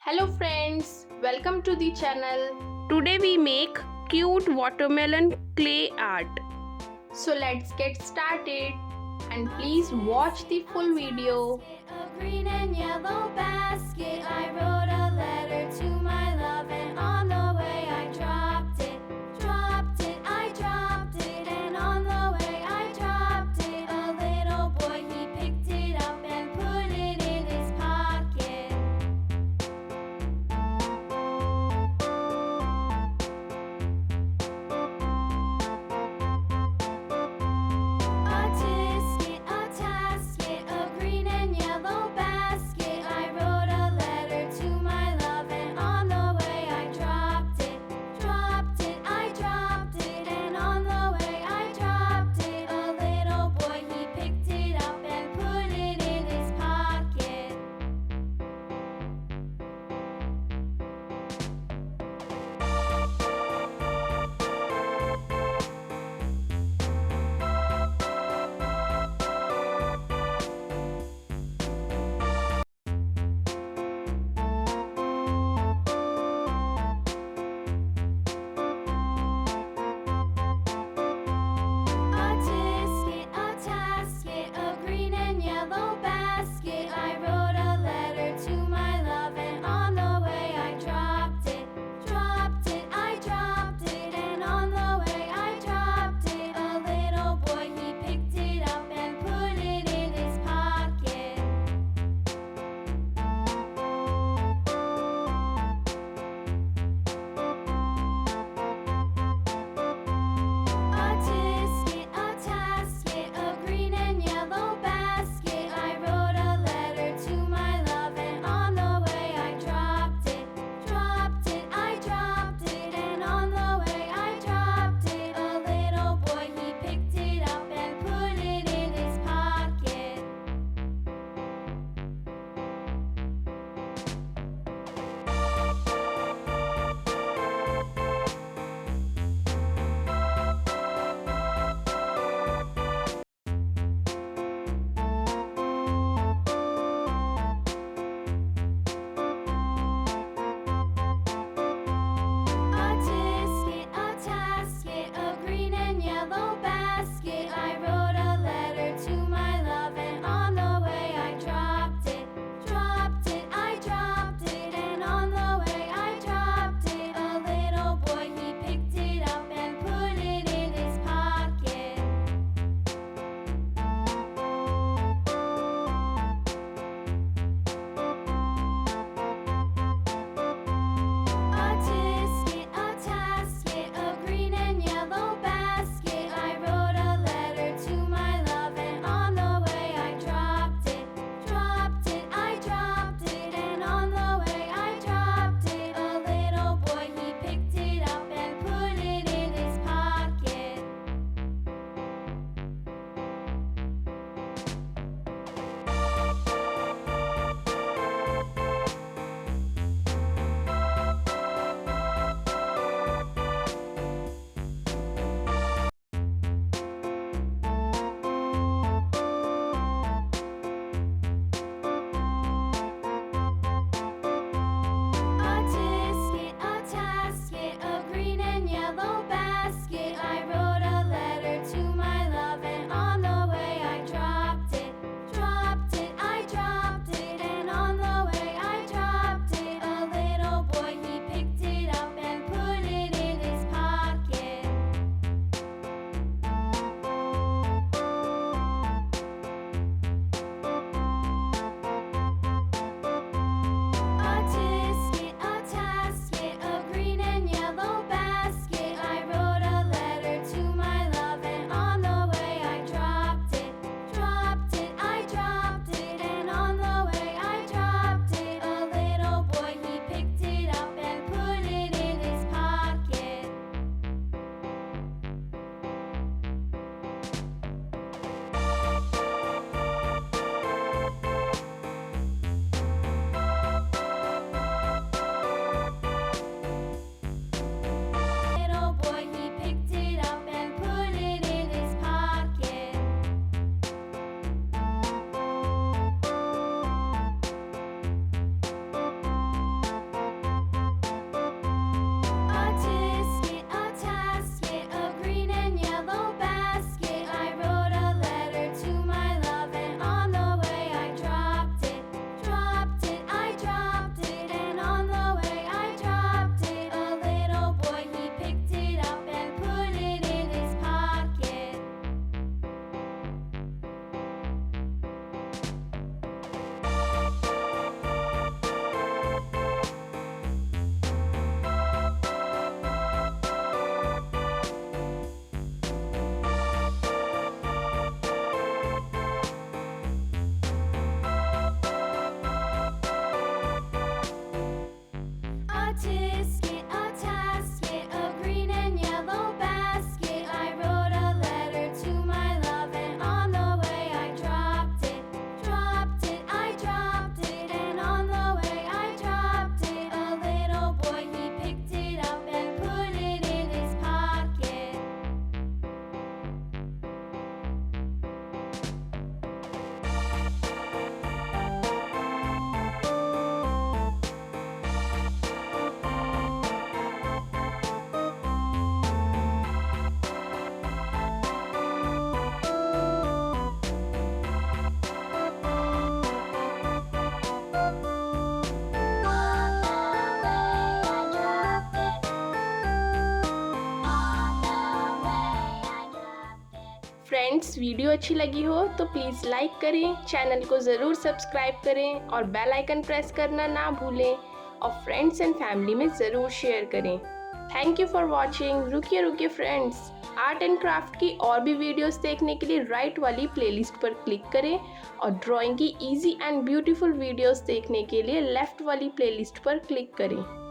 Hello friends, welcome to the channel. Today we make cute watermelon clay art. So let's get started and please watch the full video. A green and yellow basket. I wrote a letter to my love, and on the way I dropped it, I dropped it, and on the way I dropped it. A little boy, he picked it up and put it in his pocket. A tisket, a tasket, a green and yellow basket. I wrote a letter to my friends video अच्छी लगी हो तो please like करें, channel को ज़रूर subscribe करें और bell icon press करना ना भूलें और फ्रेंड्स एंड फैमिली में ज़रूर शेयर करें। Thank you for watching. रुकिए फ्रेंड्स, आर्ट एंड क्राफ्ट की और भी वीडियोस देखने के लिए राइट वाली प्लेलिस्ट पर क्लिक करें और ड्राइंग की इजी एंड ब्यूटीफुल वीडियोस देखने के लिए लेफ्ट वाली प्लेलिस्ट पर क्लिक करें।